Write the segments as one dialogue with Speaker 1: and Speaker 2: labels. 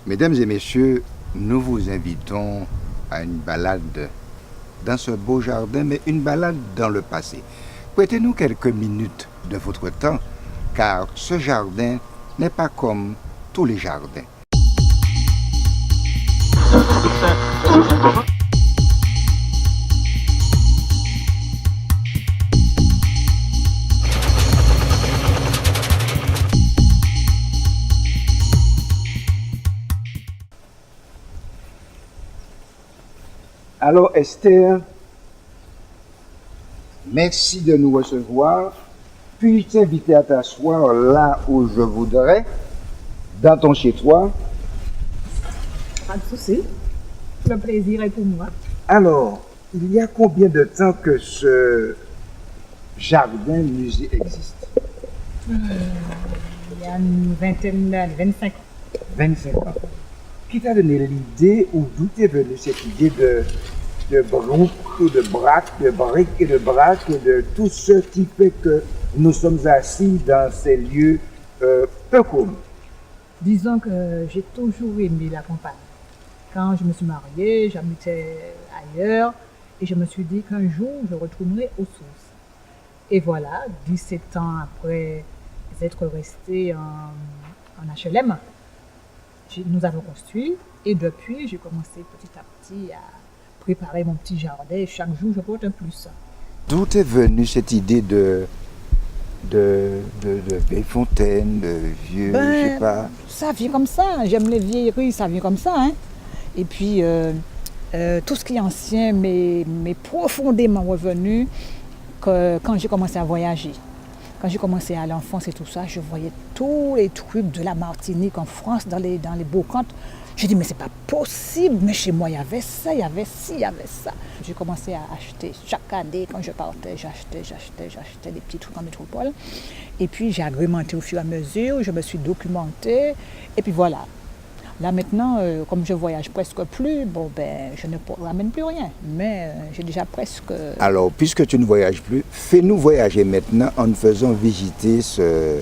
Speaker 1: Mesdames et messieurs, nous vous invitons à une balade dans ce beau jardin, mais une balade dans le passé. Prêtez-nous quelques minutes de votre temps, car ce jardin n'est pas comme tous les jardins. Alors Esther, merci de nous recevoir. Puis t'inviter à t'asseoir là où je voudrais, dans ton chez-toi.
Speaker 2: Pas de souci. Le plaisir est pour moi.
Speaker 1: Alors, il y a combien de temps que ce jardin-musée existe?
Speaker 2: Il y a une vingtaine d'années, 25 ans.
Speaker 1: 25 ans. Qui t'a donné l'idée ou d'où t'est venue cette idée de brouque, de braque, de briques et de braque et de tout ce qui fait que nous sommes assis dans ces lieux peu communs?
Speaker 2: Disons que j'ai toujours aimé la campagne. Quand je me suis mariée, j'habitais ailleurs et je me suis dit qu'un jour, je retournerai aux sources. Et voilà, 17 ans après être restés en HLM, nous avons construit et depuis, j'ai commencé petit à petit à préparer mon petit jardin et chaque jour, je porte un plus.
Speaker 1: D'où est venue cette idée de vieilles fontaines, de vieux, je sais pas.
Speaker 2: Ça vient comme ça, j'aime les vieilleries, ça vient comme ça. Hein. Et puis, tout ce qui est ancien m'est profondément revenu quand j'ai commencé à voyager. Quand j'ai commencé à l'enfance et tout ça, je voyais tous les trucs de la Martinique en France, dans les beaux camps. J'ai dit, mais c'est pas possible, mais chez moi, il y avait ça, il y avait ci, il y avait ça. J'ai commencé à acheter. Chaque année, quand je partais, j'achetais des petits trucs en métropole. Et puis, j'ai agrémenté au fur et à mesure, je me suis documentée. Et puis voilà. Là maintenant, comme je voyage presque plus, bon ben, je ne ramène plus rien. Mais j'ai déjà presque...
Speaker 1: Alors, puisque tu ne voyages plus, fais-nous voyager maintenant en nous faisant visiter ce...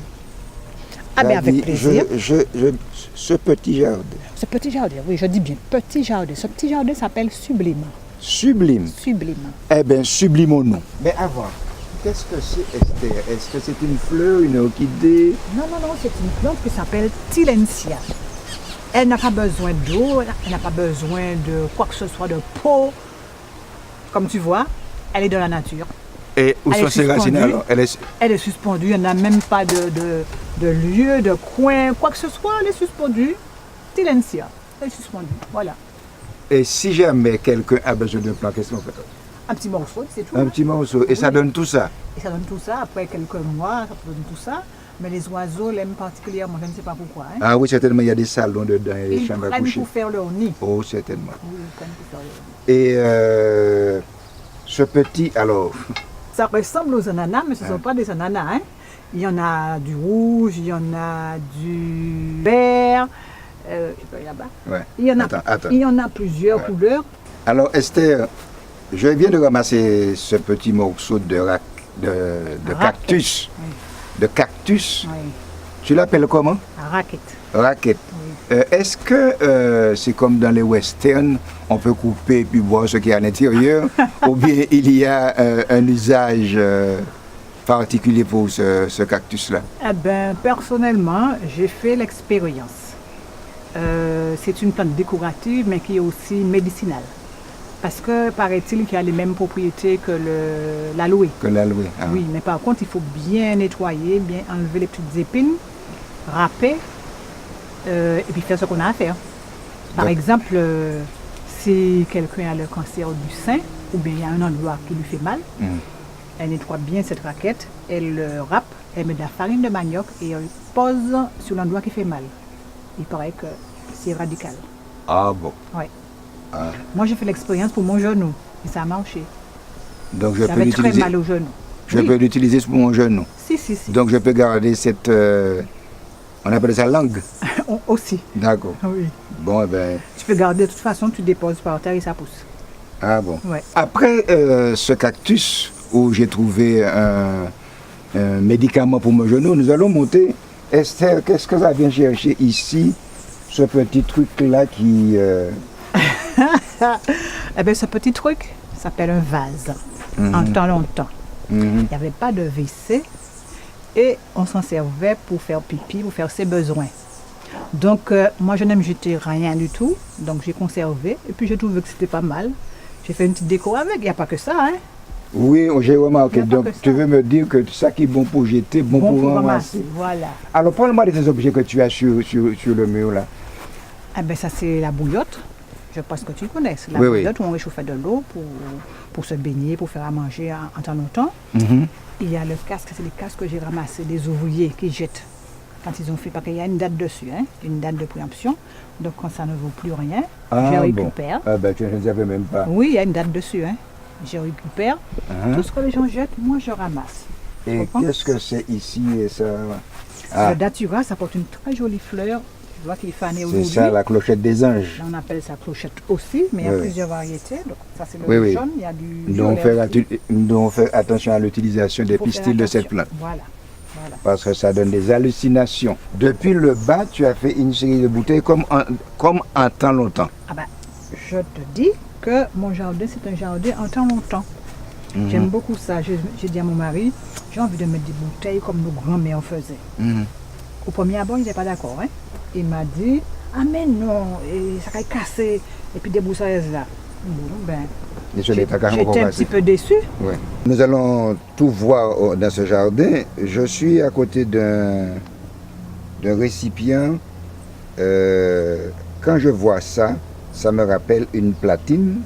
Speaker 2: Ah ben avec plaisir.
Speaker 1: Ce petit jardin.
Speaker 2: Ce petit jardin, oui, je dis bien petit jardin. Ce petit jardin s'appelle Sublime.
Speaker 1: Sublime.
Speaker 2: Sublime.
Speaker 1: Eh bien, sublimons-nous. Mais avant, qu'est-ce que c'est, Esther? Est-ce que c'est une fleur, une orchidée?
Speaker 2: Non, c'est une plante qui s'appelle Tillandsia. Elle n'a pas besoin d'eau, elle n'a pas besoin de quoi que ce soit, de peau. Comme tu vois, elle est dans la nature.
Speaker 1: Et où sont ses racines alors?
Speaker 2: Elle est suspendue, il n'y en a même pas de lieu, de coin, quoi que ce soit, elle est suspendue. Tillandsia, elle est suspendue, voilà.
Speaker 1: Et si jamais quelqu'un a besoin d'un plan, qu'est-ce qu'on fait?
Speaker 2: Un petit morceau, c'est tout.
Speaker 1: Un petit morceau, et ça donne tout ça?
Speaker 2: Et ça donne tout ça, après quelques mois, ça donne tout ça. Mais les oiseaux l'aiment particulièrement, je ne sais pas pourquoi. Hein.
Speaker 1: Ah oui, certainement, il y a des salons dedans et des chambres à coucher.
Speaker 2: Ils prennent pour faire leur nid.
Speaker 1: Oh, certainement.
Speaker 2: Oui, ils prennent pour faire leur nid.
Speaker 1: Et ce petit, alors...
Speaker 2: Ça ressemble aux ananas, mais ce ne sont pas des ananas. Hein. Il y en a du rouge, il y en a du vert, là-bas.
Speaker 1: Ouais.
Speaker 2: Il y en a plusieurs couleurs.
Speaker 1: Alors Esther, je viens de ramasser ce petit morceau de cactus.
Speaker 2: Oui.
Speaker 1: De cactus.
Speaker 2: Oui.
Speaker 1: Tu l'appelles comment?
Speaker 2: Raquette.
Speaker 1: Raquette.
Speaker 2: Oui.
Speaker 1: Est-ce que c'est comme dans les westerns, on peut couper et puis voir ce qu'il y a à l'intérieur? Ou bien il y a un usage particulier pour ce cactus-là?
Speaker 2: Eh ben, personnellement, j'ai fait l'expérience. C'est une plante décorative, mais qui est aussi médicinale. Parce que paraît-il qu'il a les mêmes propriétés que l'aloe.
Speaker 1: Que l'aloe. Ah.
Speaker 2: Oui, mais par contre, il faut bien nettoyer, bien enlever les petites épines, râper, et puis faire ce qu'on a à faire. Par exemple, si quelqu'un a le cancer du sein, ou bien il y a un endroit qui lui fait mal, elle nettoie bien cette raquette, elle le râpe, elle met de la farine de manioc et elle pose sur l'endroit qui fait mal. Il paraît que c'est radical.
Speaker 1: Ah bon?
Speaker 2: Oui.
Speaker 1: Ah.
Speaker 2: Moi, j'ai fait l'expérience pour mon genou et ça a marché.
Speaker 1: Donc je peux
Speaker 2: J'avais très
Speaker 1: l'utiliser.
Speaker 2: mal au genou.
Speaker 1: Je peux l'utiliser pour mon genou.
Speaker 2: Si.
Speaker 1: Donc je peux garder cette, on appelle ça langue.
Speaker 2: Aussi.
Speaker 1: D'accord.
Speaker 2: Oui.
Speaker 1: Bon, eh ben.
Speaker 2: Tu peux garder de toute façon, tu déposes par terre et ça pousse.
Speaker 1: Ah bon.
Speaker 2: Ouais.
Speaker 1: Après ce cactus où j'ai trouvé un médicament pour mon genou, nous allons monter. Esther, qu'est-ce que ça vient chercher ici ce petit truc-là qui...
Speaker 2: Eh bien, ce petit truc s'appelle un vase, en temps longtemps. Il n'y avait pas de WC et on s'en servait pour faire pipi, pour faire ses besoins. Donc, moi, je n'aime jeter rien du tout. Donc, j'ai conservé et puis j'ai trouvé que c'était pas mal. J'ai fait une petite déco avec, il n'y a pas que ça, hein.
Speaker 1: Oui, j'ai remarqué.
Speaker 2: Il y a pas
Speaker 1: Donc,
Speaker 2: que
Speaker 1: tu
Speaker 2: ça.
Speaker 1: veux me dire que ça qui est bon pour jeter, bon, pour ramasser.
Speaker 2: Voilà.
Speaker 1: Alors, parle-moi de ces objets que tu as sur le mur, là.
Speaker 2: Eh bien, ça, c'est la bouillotte. Je pense que tu connais. C'est la
Speaker 1: Oui, oui.
Speaker 2: bouillotte où on réchauffait de l'eau pour se baigner, pour faire à manger en temps longtemps. Il y a le casque, c'est les casques que j'ai ramassés des ouvriers qui jettent quand ils ont fait, parce qu'il y a une date dessus, hein, une date de préemption. Donc quand ça ne vaut plus rien, je récupère.
Speaker 1: Ah ben, tu ne savais même pas.
Speaker 2: Oui, il y a une date dessus, hein. Je récupère. Tout ce que les gens jettent, moi je ramasse.
Speaker 1: Et
Speaker 2: comprends?
Speaker 1: qu'est-ce que c'est ici et ça?
Speaker 2: Le datura, ça porte une très jolie fleur. Je vois qu'il est fané
Speaker 1: C'est
Speaker 2: aujourd'hui.
Speaker 1: ça, la clochette des anges.
Speaker 2: Là, on appelle ça clochette aussi, mais il y a
Speaker 1: Oui, oui.
Speaker 2: plusieurs variétés. Donc, ça, c'est le
Speaker 1: Oui, oui.
Speaker 2: jaune, il y a du
Speaker 1: Nous devons
Speaker 2: violet.
Speaker 1: faire attention à l'utilisation des
Speaker 2: Faut faire
Speaker 1: pistils de cette
Speaker 2: attention.
Speaker 1: plante.
Speaker 2: Voilà.
Speaker 1: Parce que ça donne des hallucinations. Depuis le bas, tu as fait une série de bouteilles comme en temps longtemps.
Speaker 2: Ah ben, je te dis que mon jardin, c'est un jardin en temps longtemps. J'aime beaucoup ça. J'ai dit à mon mari, j'ai envie de mettre des bouteilles comme nos grands-mères faisaient. Au premier abord, il n'était pas d'accord. Hein? Il m'a dit, ah mais non, et ça va casser. Et puis des broussailles là. Bon, ben,
Speaker 1: Désolé, t'as quand même
Speaker 2: j'étais un
Speaker 1: repassé.
Speaker 2: petit peu déçue.
Speaker 1: Ouais. Nous allons tout voir dans ce jardin. Je suis à côté d'un récipient. Quand je vois ça, ça me rappelle une platine,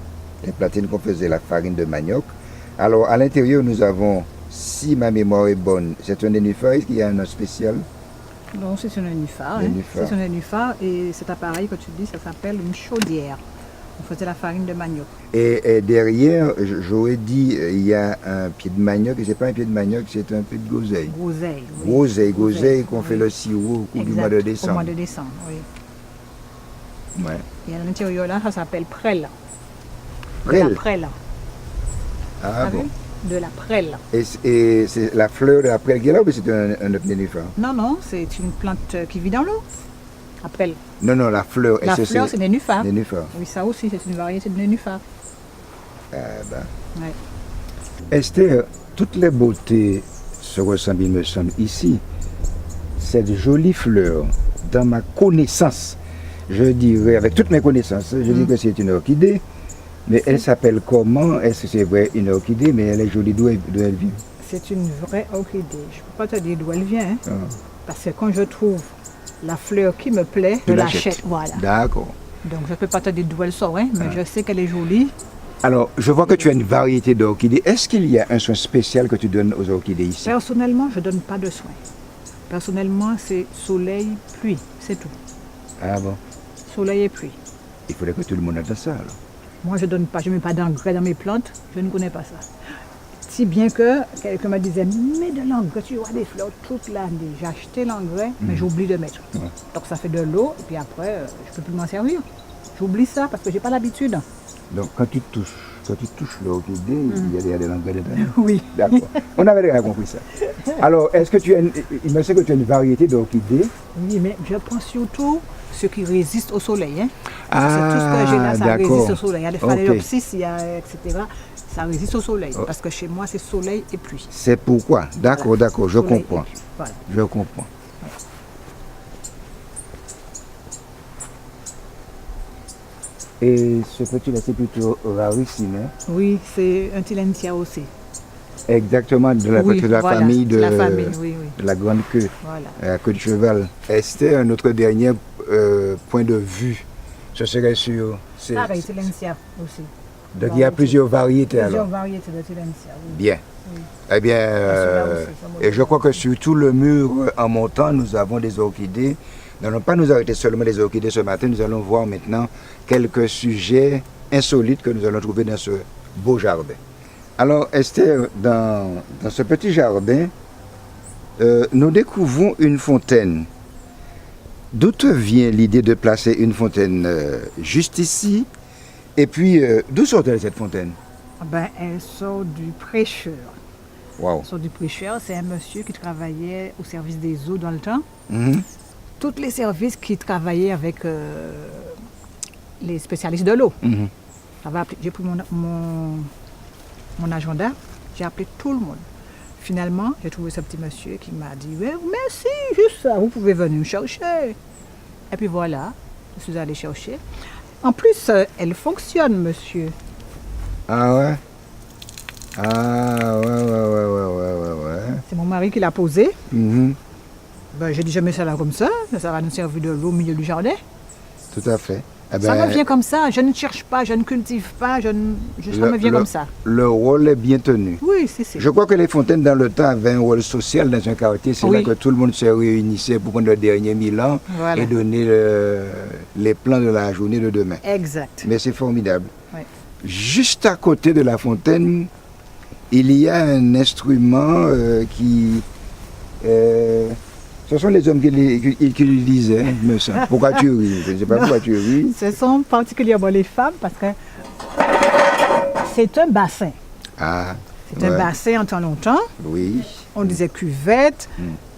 Speaker 1: les platines qu'on faisait la farine de manioc. Alors à l'intérieur, nous avons, si ma mémoire est bonne, c'est un nénuphar. Est-ce qu'il y a un nom spécial?
Speaker 2: Non, c'est un nénuphar.
Speaker 1: Nénuphar.
Speaker 2: C'est un nénuphar et cet appareil que tu dis, ça s'appelle une chaudière. On faisait la farine de manioc.
Speaker 1: Et derrière, j'aurais dit, il y a un pied de manioc, et c'est pas un pied de manioc, c'est un pied de groseille.
Speaker 2: Groseille. Oui.
Speaker 1: Groseille qu'on
Speaker 2: oui.
Speaker 1: fait le sirop au cours du
Speaker 2: Exact,
Speaker 1: mois de
Speaker 2: au
Speaker 1: décembre.
Speaker 2: mois de décembre, oui.
Speaker 1: Ouais.
Speaker 2: Et à l'intérieur là, ça s'appelle prêle.
Speaker 1: Prêle.
Speaker 2: La prêle.
Speaker 1: Ah
Speaker 2: T'as
Speaker 1: bon.
Speaker 2: vu? De la prêle.
Speaker 1: Et c'est la fleur de la prêle qui est là ou c'est un autre nénuphar?
Speaker 2: Non, non, c'est une plante qui vit dans l'eau. La prêle.
Speaker 1: Non, non, la fleur.
Speaker 2: La
Speaker 1: est-ce que
Speaker 2: fleur, c'est nénuphar.
Speaker 1: Nénuphar.
Speaker 2: Oui, ça aussi, c'est une variété de nénuphar.
Speaker 1: Ah ben.
Speaker 2: Ouais.
Speaker 1: Esther, toutes les beautés se ressemblent, il me semble, ici. Cette jolie fleur, dans ma connaissance, je dirais, avec toutes mes connaissances, je dis que c'est une orchidée, mais elle s'appelle comment? Est-ce que c'est vrai une orchidée, mais elle est jolie, d'où elle vient?
Speaker 2: C'est une vraie orchidée. Je ne peux pas te dire d'où elle vient, hein,
Speaker 1: Ah.
Speaker 2: parce que quand je trouve la fleur qui me plaît, je
Speaker 1: Tu
Speaker 2: l'achète. Voilà.
Speaker 1: D'accord.
Speaker 2: Donc je ne peux pas te dire d'où elle sort, hein, mais je sais qu'elle est jolie.
Speaker 1: Alors, je vois que tu as une variété d'orchidées. Est-ce qu'il y a un soin spécial que tu donnes aux orchidées ici?
Speaker 2: Personnellement, je ne donne pas de soins. Personnellement, c'est soleil, pluie, c'est tout.
Speaker 1: Ah bon?
Speaker 2: Soleil et pluie.
Speaker 1: Il faudrait que tout le monde ait ça, alors.
Speaker 2: Moi, je donne pas, je ne mets pas d'engrais dans mes plantes, je ne connais pas ça. Si bien que quelqu'un me disait, mets de l'engrais, tu vois des fleurs toute l'année. J'ai acheté l'engrais, mais j'oublie de mettre.
Speaker 1: Ouais.
Speaker 2: Donc ça fait de l'eau, et puis après, je ne peux plus m'en servir. J'oublie ça parce que je n'ai pas l'habitude.
Speaker 1: Donc, quand tu touches l'orchidée, il y a des engrais dedans.
Speaker 2: Oui.
Speaker 1: D'accord. On avait déjà compris ça. Alors, est-ce que tu as il me semble que tu as une variété d'orchidées?
Speaker 2: Oui, mais je prends surtout ce qui résiste au soleil. Hein.
Speaker 1: Ah,
Speaker 2: C'est tout ce que j'ai là, ça
Speaker 1: d'accord.
Speaker 2: résiste au soleil. Il y a des
Speaker 1: Ok.
Speaker 2: phalaenopsis, il y a, etc. Ça résiste au soleil. Parce que chez moi, c'est soleil et pluie.
Speaker 1: C'est pourquoi. D'accord,
Speaker 2: Voilà.
Speaker 1: d'accord, je
Speaker 2: Soleil et
Speaker 1: comprends.
Speaker 2: pluie. Voilà.
Speaker 1: Je comprends. Et ce petit-là, c'est plutôt rarissime, hein?
Speaker 2: Oui, c'est un Tillandsia aussi.
Speaker 1: Exactement, de la,
Speaker 2: Oui,
Speaker 1: de la
Speaker 2: voilà,
Speaker 1: famille
Speaker 2: de la famille, oui, oui.
Speaker 1: de la grande queue,
Speaker 2: Voilà.
Speaker 1: la queue de cheval. Esther, notre dernier point de vue, ce serait sur...
Speaker 2: Pareil, Tillandsia aussi.
Speaker 1: Donc il y a plusieurs variétés
Speaker 2: Plusieurs
Speaker 1: alors.
Speaker 2: variétés de Tillandsia, oui.
Speaker 1: Bien.
Speaker 2: Oui.
Speaker 1: Eh bien,
Speaker 2: celui-là aussi, ça me
Speaker 1: et je crois que sur tout le mur en montant, nous avons des orchidées. Nous n'allons pas nous arrêter seulement des orchidées ce matin, nous allons voir maintenant quelques sujets insolites que nous allons trouver dans ce beau jardin. Alors Esther, dans ce petit jardin, nous découvrons une fontaine. D'où te vient l'idée de placer une fontaine juste ici? Et puis, d'où sort-elle cette fontaine?
Speaker 2: Ah ben, elle sort du prêcheur.
Speaker 1: Wow.
Speaker 2: Elle sort du prêcheur, c'est un monsieur qui travaillait au service des eaux dans le temps.
Speaker 1: Mhm.
Speaker 2: tous les services qui travaillaient avec les spécialistes de l'eau. J'ai pris mon agenda, j'ai appelé tout le monde. Finalement, j'ai trouvé ce petit monsieur qui m'a dit ouais, merci, juste ça, vous pouvez venir me chercher. Et puis voilà, je suis allée chercher. En plus, elle fonctionne, monsieur.
Speaker 1: Ah ouais? Ah ouais.
Speaker 2: C'est mon mari qui l'a posée.
Speaker 1: Mhm.
Speaker 2: Ben, j'ai dit, je mets ça là comme ça va nous servir de l'eau au milieu du jardin.
Speaker 1: Tout à fait. Eh
Speaker 2: Ça
Speaker 1: ben,
Speaker 2: me vient comme ça, je ne cherche pas, je ne cultive pas, ça me vient comme ça.
Speaker 1: Le rôle est bien tenu.
Speaker 2: Oui, c'est.
Speaker 1: Je crois que les fontaines dans le temps avaient un rôle social dans un quartier. C'est
Speaker 2: Oui.
Speaker 1: là que tout le monde se réunissait pour prendre le dernier Milan
Speaker 2: Voilà.
Speaker 1: et donner les plans de la journée de demain.
Speaker 2: Exact.
Speaker 1: Mais c'est formidable.
Speaker 2: Oui.
Speaker 1: Juste à côté de la fontaine, il y a un instrument qui... ce sont les hommes qui l'utilisaient, me semble. Pourquoi tu ris? Je ne sais pas pourquoi tu ris.
Speaker 2: Ce sont particulièrement les femmes parce que c'est un bassin.
Speaker 1: Ah,
Speaker 2: C'est un bassin en temps longtemps.
Speaker 1: oui.
Speaker 2: On disait cuvette,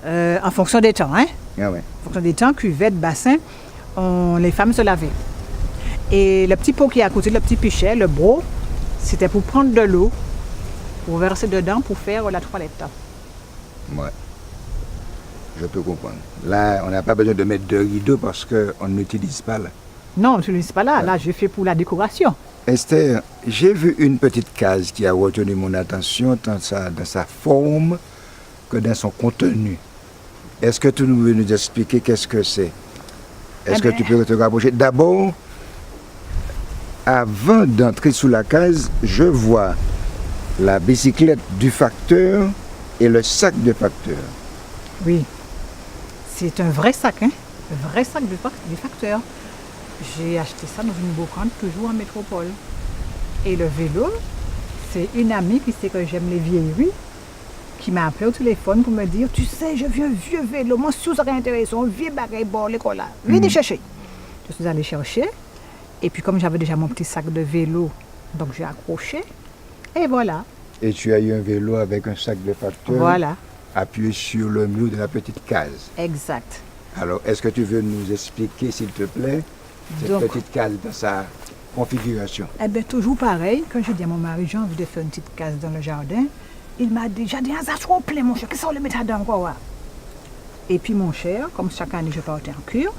Speaker 2: en fonction des temps. Hein?
Speaker 1: Ah ouais.
Speaker 2: En fonction des temps, cuvette, bassin, les femmes se lavaient. Et le petit pot qui est à côté, le petit pichet, le broc, c'était pour prendre de l'eau, pour verser dedans, pour faire la toilette.
Speaker 1: Ouais. Je peux comprendre. Là, on n'a pas besoin de mettre de rideaux parce qu'on n'utilise pas là.
Speaker 2: Non, on n'utilise pas là. Là, j'ai fait pour la décoration.
Speaker 1: Esther, j'ai vu une petite case qui a retenu mon attention tant dans sa forme que dans son contenu. Est-ce que tu veux nous expliquer qu'est-ce que c'est? Est-ce que tu peux te rapprocher? D'abord, avant d'entrer sous la case, je vois la bicyclette du facteur et le sac de facteur.
Speaker 2: Oui. C'est un vrai sac, hein? Un vrai sac du facteur. J'ai acheté ça dans une brocante, toujours en métropole. Et le vélo, c'est une amie qui sait que j'aime les vieilleries, qui m'a appelé au téléphone pour me dire, tu sais, je veux un vieux vélo, moi, si vous serez intéressant, un vieux bagage bon, l'école là. Venez chercher. Je suis allée chercher. Et puis, comme j'avais déjà mon petit sac de vélo, donc j'ai accroché. Et voilà.
Speaker 1: Et tu as eu un vélo avec un sac de facteur
Speaker 2: Voilà.
Speaker 1: appuyé sur le mur de la petite case.
Speaker 2: Exact.
Speaker 1: Alors, est-ce que tu veux nous expliquer, s'il te plaît, cette
Speaker 2: Donc,
Speaker 1: petite case dans sa configuration?
Speaker 2: Eh bien, toujours pareil, quand j'ai dit à mon mari, j'ai envie de faire une petite case dans le jardin, il m'a dit, j'ai dit, ça trop plein, mon cher, qu'est-ce qu'on le met dedans, quoi? Et puis, mon cher, comme chaque année, je partais en cure,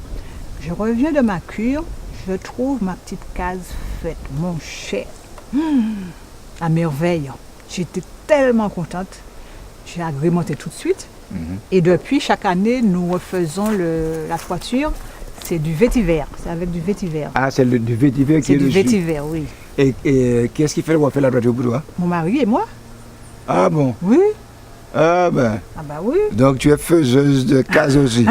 Speaker 2: je reviens de ma cure, je trouve ma petite case faite, mon cher. À merveille. J'étais tellement contente. J'ai agrémenté tout de suite. Et depuis, chaque année, nous refaisons la toiture. C'est du vétiver. C'est avec du vétiver.
Speaker 1: Ah, c'est du vétiver qui est
Speaker 2: C'est du
Speaker 1: dessus.
Speaker 2: vétiver, oui.
Speaker 1: Et qu'est-ce qui fait refaire la toiture pour toi?
Speaker 2: Mon mari et moi.
Speaker 1: Ah bon?
Speaker 2: Oui.
Speaker 1: Ah ben.
Speaker 2: Ah bah oui.
Speaker 1: Donc tu es faiseuse de case aussi.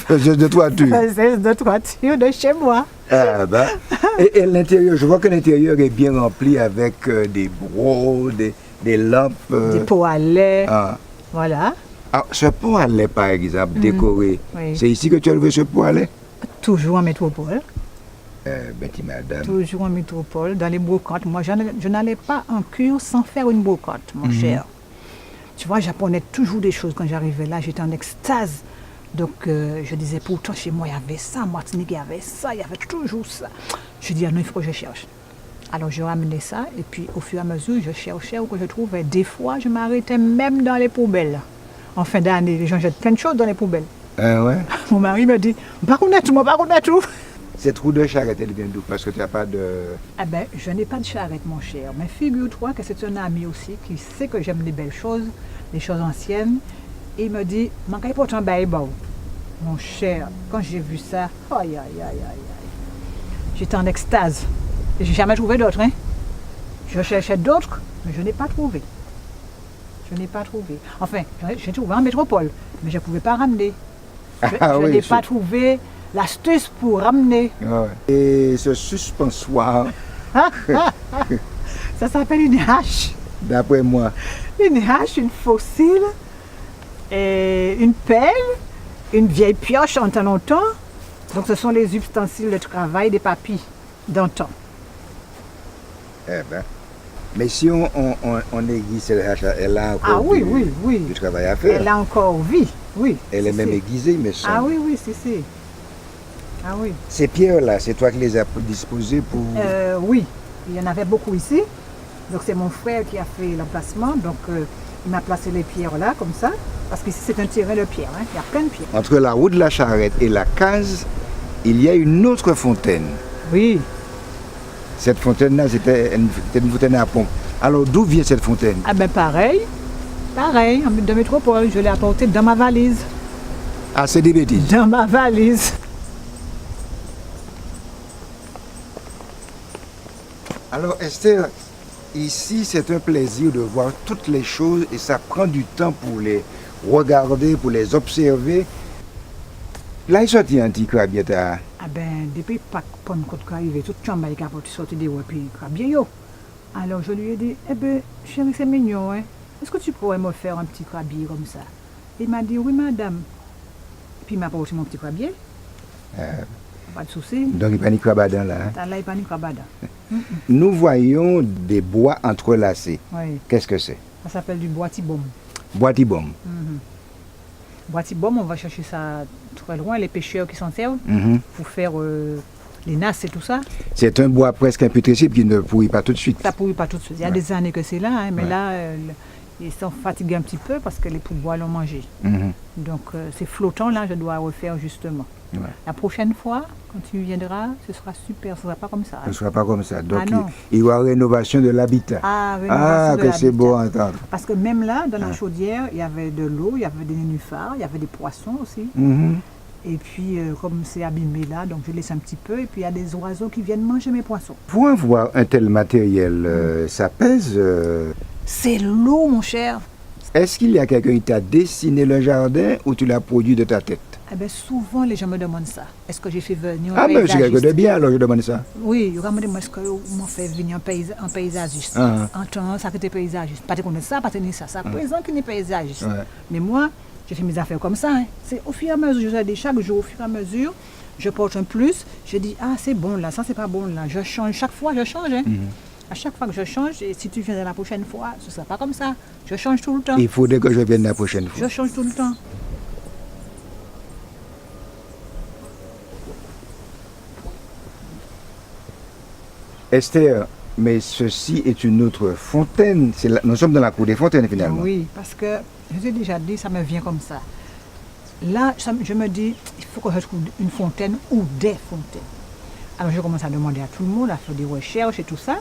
Speaker 1: Faiseuse de toiture.
Speaker 2: Faiseuse de toiture de chez moi.
Speaker 1: Ah ben. Et l'intérieur, je vois que l'intérieur est bien rempli avec des brocs, des lampes.
Speaker 2: Des pots à lait.
Speaker 1: Ah.
Speaker 2: Voilà.
Speaker 1: Ah, ce pot à lait, par exemple, décoré,
Speaker 2: Oui.
Speaker 1: c'est ici que tu as levé ce pot à lait?
Speaker 2: Toujours en métropole.
Speaker 1: Betty madame.
Speaker 2: Toujours en métropole, dans les brocantes. Moi, je n'allais pas en cure sans faire une brocante, mon cher. Tu vois, j'apprenais toujours des choses quand j'arrivais là. J'étais en extase. Donc, je disais, pourtant, chez moi, il y avait ça. En Martinique, il y avait ça. Il y avait toujours ça. Je dis, ah non, il faut que je cherche. Alors, je ramenais ça. Et puis, au fur et à mesure, je cherchais où que je trouvais. Des fois, je m'arrêtais même dans les poubelles. En fin d'année, les gens jettent plein de choses dans les poubelles.
Speaker 1: Ah ouais?
Speaker 2: Mon mari me dit, par contre, tout.
Speaker 1: Cette roue de charrette, elle vient d'où? Parce que tu n'as pas de...
Speaker 2: Eh bien, je n'ai pas de charrette, mon cher. Mais figure-toi que c'est un ami aussi qui sait que j'aime les belles choses, les choses anciennes. Et il me dit, manquez pas ton bail, mon cher, quand j'ai vu ça, aïe, aïe, aïe, aïe, aïe. J'étais en extase. Et j'ai jamais trouvé d'autres, hein. Je cherchais d'autres, mais je n'ai pas trouvé. Je n'ai pas trouvé. Enfin, j'ai trouvé en métropole, mais je ne pouvais pas ramener. Je n'ai pas trouvé l'astuce pour ramener.
Speaker 1: Ah ouais. Et ce suspensoire,
Speaker 2: Ça s'appelle une hache.
Speaker 1: d'après moi,
Speaker 2: Une hache, une fossile, et une pelle, une vieille pioche en temps longtemps. Donc ce sont les ustensiles de travail des papis d'antan.
Speaker 1: eh ben. Mais si on aiguise cette hache, elle a encore
Speaker 2: Ah oui, oui, oui.
Speaker 1: du travail à faire.
Speaker 2: Elle a encore vie. Oui.
Speaker 1: Elle est
Speaker 2: si,
Speaker 1: même
Speaker 2: si.
Speaker 1: aiguisée, mais semble.
Speaker 2: Ah oui, oui, si. Ah oui.
Speaker 1: Ces pierres-là, c'est toi qui les as disposées pour...
Speaker 2: Oui, il y en avait beaucoup ici. Donc c'est mon frère qui a fait l'emplacement. Donc il m'a placé les pierres là, comme ça. Parce qu'ici c'est un terrain de pierres. Hein. Il y a plein de pierres.
Speaker 1: Entre la route de la Charrette et la case, il y a une autre fontaine.
Speaker 2: Oui.
Speaker 1: Cette fontaine-là, c'était une fontaine à pompe. Alors d'où vient cette fontaine?
Speaker 2: Ah ben pareil, de métropole, je l'ai apporté dans ma valise.
Speaker 1: Ah, c'est des bêtises.
Speaker 2: Dans ma valise.
Speaker 1: Alors Esther, ici c'est un plaisir de voir toutes les choses et ça prend du temps pour les regarder, pour les observer. Là, il sortit un petit crabier.
Speaker 2: Ah ben, depuis Pâques, pour nous arrivé, toute chambre est capable de sortir des puis crabier yo. Alors je lui ai dit, eh ben, chérie, c'est mignon, hein. Est-ce que tu pourrais me faire un petit crabier comme ça? Il m'a dit, oui madame. Puis il m'a apporté mon petit crabier. Pas de souci.
Speaker 1: Donc il n'y a pas de crabadan là.
Speaker 2: Là, il n'y a pas de crabadan.
Speaker 1: Nous voyons des bois entrelacés.
Speaker 2: Oui,
Speaker 1: Qu'est-ce que c'est?
Speaker 2: ça s'appelle du boitibom.
Speaker 1: Boitibom.
Speaker 2: Boitibom, on va chercher ça très loin, les pêcheurs qui s'en servent pour faire les nasses et tout ça.
Speaker 1: C'est un bois presque imputrescible qui ne pourrit pas tout de suite.
Speaker 2: Ça ne pourrit pas tout de suite. Il y a des années que c'est là, hein, mais là, ils sont fatigués un petit peu parce que les poules-bois l'ont mangé. Donc c'est flottant, là, je dois refaire justement.
Speaker 1: Ouais.
Speaker 2: La prochaine fois, quand tu viendras, ce sera super, ce ne sera pas comme ça.
Speaker 1: Ce ne sera pas comme ça. Donc
Speaker 2: non.
Speaker 1: il y aura rénovation de l'habitat.
Speaker 2: Rénovation de
Speaker 1: que c'est
Speaker 2: l'habitat.
Speaker 1: beau à entendre.
Speaker 2: Parce que même là, dans la chaudière, il y avait de l'eau, il y avait des nénuphars, il y avait des poissons aussi. Et puis, comme c'est abîmé là, donc je laisse un petit peu. Et puis, il y a des oiseaux qui viennent manger mes poissons.
Speaker 1: Pour avoir un tel matériel, ça pèse.
Speaker 2: C'est l'eau, mon cher.
Speaker 1: Est-ce qu'il y a quelqu'un qui t'a dessiné le jardin ou tu l'as produit de ta tête?
Speaker 2: Eh bien, souvent, les gens me demandent ça. Est-ce que j'ai fait venir un
Speaker 1: Ah, mais c'est quelque chose de
Speaker 2: paysagiste?
Speaker 1: bien, alors je demande ça.
Speaker 2: Oui, il y aura me demandé est-ce que m'ont fait venir un paysagiste. En temps, ça qui était paysagiste. Pas de connaître ça, pas de tenir ça. Ça présente qu'il n'est paysagiste.
Speaker 1: Ouais.
Speaker 2: Mais moi, j'ai fait mes affaires comme ça. Hein. C'est au fur et à mesure, je dis chaque jour, au fur et à mesure, je porte un plus. Je dis, ah, c'est bon là, ça, c'est pas bon là. Je change. Chaque fois, je change. Hein. À chaque fois que je change, et si tu viens la prochaine fois, ce ne sera pas comme ça. Je change tout le temps.
Speaker 1: Il faudrait que je vienne la prochaine fois.
Speaker 2: Je change tout le temps.
Speaker 1: Esther, mais ceci est une autre fontaine. Nous sommes dans la cour des fontaines finalement.
Speaker 2: Oui, parce que je t'ai déjà dit, ça me vient comme ça. Là, je me dis, il faut que je trouve une fontaine ou des fontaines. Alors je commence à demander à tout le monde, à faire des recherches et tout ça.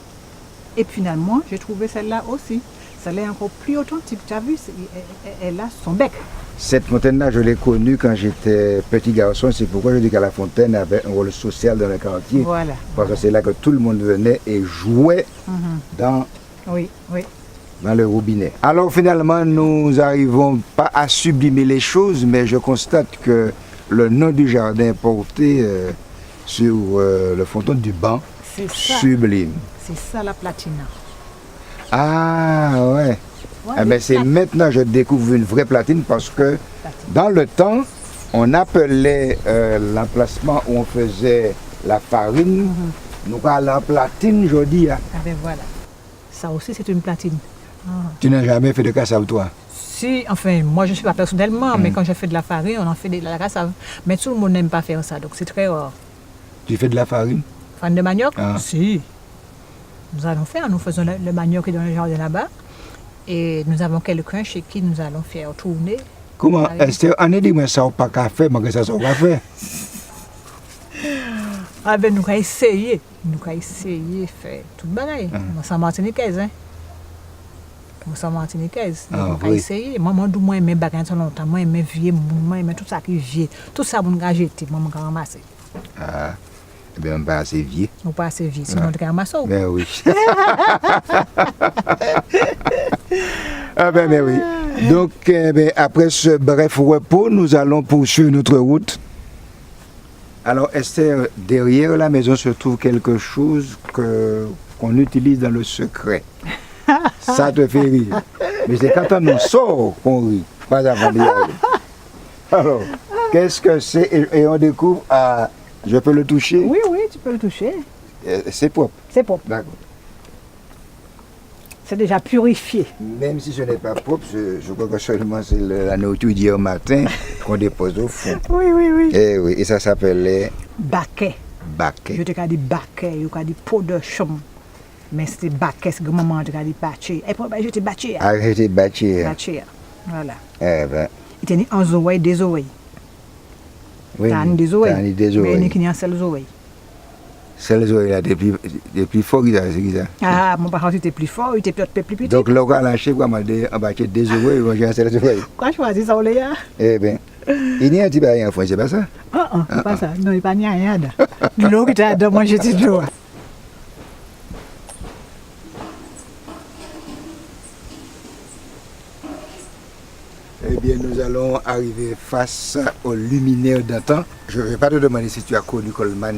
Speaker 2: Et finalement, j'ai trouvé celle-là aussi. Celle-là est encore plus authentique. Tu as vu, elle a son bec.
Speaker 1: Cette fontaine-là, je l'ai connue quand j'étais petit garçon. C'est pourquoi je dis que la fontaine avait un rôle social dans le quartier.
Speaker 2: Voilà.
Speaker 1: Parce que c'est là que tout le monde venait et jouait dans le robinet. Alors finalement, nous n'arrivons pas à sublimer les choses, mais je constate que le nom du jardin est porté sur le fronton du banc.
Speaker 2: C'est ça.
Speaker 1: Sublime.
Speaker 2: C'est ça la platina.
Speaker 1: Ah ouais.
Speaker 2: Ouais,
Speaker 1: mais c'est maintenant que je découvre une vraie platine parce que dans le temps, on appelait l'emplacement où on faisait la farine, nous parlons platine, je dis.
Speaker 2: Ah ben voilà. Ça aussi, c'est une platine.
Speaker 1: Tu n'as jamais fait de cassave, toi?
Speaker 2: Si, enfin, moi je ne suis pas personnellement, mais quand je fais de la farine, on en fait de la cassave. Mais tout le monde n'aime pas faire ça, donc c'est très rare.
Speaker 1: Tu fais de la farine?
Speaker 2: Farine de manioc? Si. Nous allons faire, nous faisons le manioc qui est dans le jardin là-bas. Et nous avons quelqu'un chez qui nous allons faire tourner.
Speaker 1: Comment? Esther, on a dit que ça n'a pas qu'à faire, mais que ça n'a pas fait.
Speaker 2: Ah ben, nous allons essayer. Nous allons essayer de faire tout le bagaille. Nous sommes martiniquaises, hein. Nous sommes martiniquaises. Nous allons essayer. Moi, je aime bagaille ça longtemps. Moi, j'aime vieux, moi, j'aime tout ça qui est vieux. Tout ça, je vais jeter, moi, je vais ramasser.
Speaker 1: Ah, eh bien, on n'est pas assez vieux.
Speaker 2: On n'est pas assez vieux, sinon on va ramasser.
Speaker 1: Ben oui. Ah ben, mais oui. Donc, après ce bref repos, nous allons poursuivre notre route. Alors, Esther, derrière la maison se trouve quelque chose qu'on utilise dans le secret. Ça te fait rire. Mais c'est quand on en sort qu'on rit, pas avant d'y aller. Alors, qu'est-ce que c'est? Et on découvre, je peux le toucher?
Speaker 2: Oui, oui, tu peux le toucher.
Speaker 1: C'est propre.
Speaker 2: C'est propre.
Speaker 1: D'accord.
Speaker 2: C'est déjà purifié.
Speaker 1: Même si ce n'est pas propre, je crois que seulement c'est la nourriture d'hier matin qu'on dépose au fond.
Speaker 2: Oui, oui, oui.
Speaker 1: Et oui, et ça s'appelait
Speaker 2: Baquet.
Speaker 1: baquet.
Speaker 2: Je te dis baquet, je te dis pot de chambre. Mais c'était baquet, c'est que maman te dit batché. Et puis, je te batché.
Speaker 1: Arrêtez de bâtir.
Speaker 2: Batché. Voilà.
Speaker 1: Eh ben,
Speaker 2: Il était en oreilles, des oreilles.
Speaker 1: oui.
Speaker 2: T'as des oreilles.
Speaker 1: T'as des
Speaker 2: Mais il
Speaker 1: oreilles.
Speaker 2: n'y a qu'une seule oreille.
Speaker 1: C'est les oreilles là, des plus forts, c'est ça.
Speaker 2: Ah, mon parent était plus fort, il était peut-être plus petit.
Speaker 1: Donc, là, on a lâché quoi, on bâtir des oreilles, on va c'est les oreilles.
Speaker 2: Pourquoi choisir ça, Oléa?
Speaker 1: Eh bien, il y a un petit bail en France, c'est pas ça?
Speaker 2: C'est pas ça. Non, il n'y a pas rien. De l'eau qui t'a donné, moi j'étais de l'eau.
Speaker 1: Eh bien, nous allons arriver face au luminaire d'antan. Je ne vais pas te demander si tu as connu Coleman.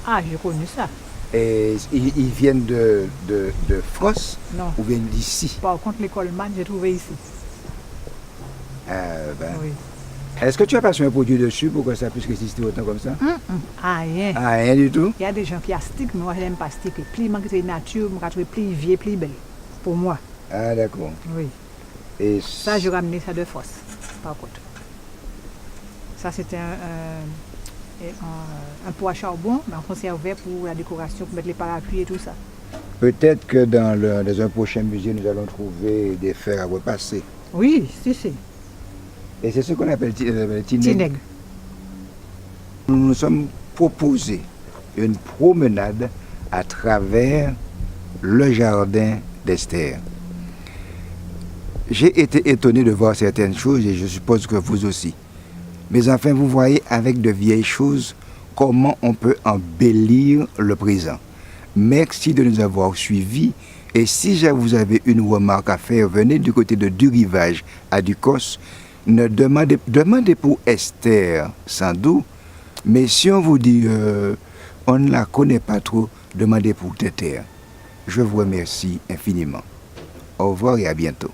Speaker 2: Ah, j'ai connu ça.
Speaker 1: Et ils viennent de France
Speaker 2: Non.
Speaker 1: ou viennent d'ici?
Speaker 2: Par contre, l'école man, j'ai trouvé ici. Oui.
Speaker 1: Est-ce que tu as passé un produit dessus pour que ça puisse résister autant comme ça?
Speaker 2: Ah, rien.
Speaker 1: Ah, rien du tout?
Speaker 2: Il y a des gens qui astiquent, mais moi, je n'aime pas sticker. Plus manque de nature, je trouve plus vieux, plus belle. Pour moi.
Speaker 1: Ah, d'accord.
Speaker 2: Oui.
Speaker 1: Et
Speaker 2: Ça, je ramené ça de force, par contre. Ça, c'était un pot à charbon, mais on conservait pour la décoration, pour mettre les parapluies et tout ça.
Speaker 1: peut-être que dans un prochain musée, nous allons trouver des fers à repasser.
Speaker 2: Oui, si.
Speaker 1: Et c'est ce qu'on appelle tineg.
Speaker 2: Tineg.
Speaker 1: Nous nous sommes proposés une promenade à travers le jardin d'Esther. J'ai été étonné de voir certaines choses et je suppose que vous aussi. Mais enfin, vous voyez avec de vieilles choses comment on peut embellir le présent. Merci de nous avoir suivis et si vous avez une remarque à faire, venez du côté de Durivage à Ducos. Ne demandez pour Esther Sandou, mais si on vous dit on ne la connaît pas trop, demandez pour Téter. Je vous remercie infiniment. Au revoir et à bientôt.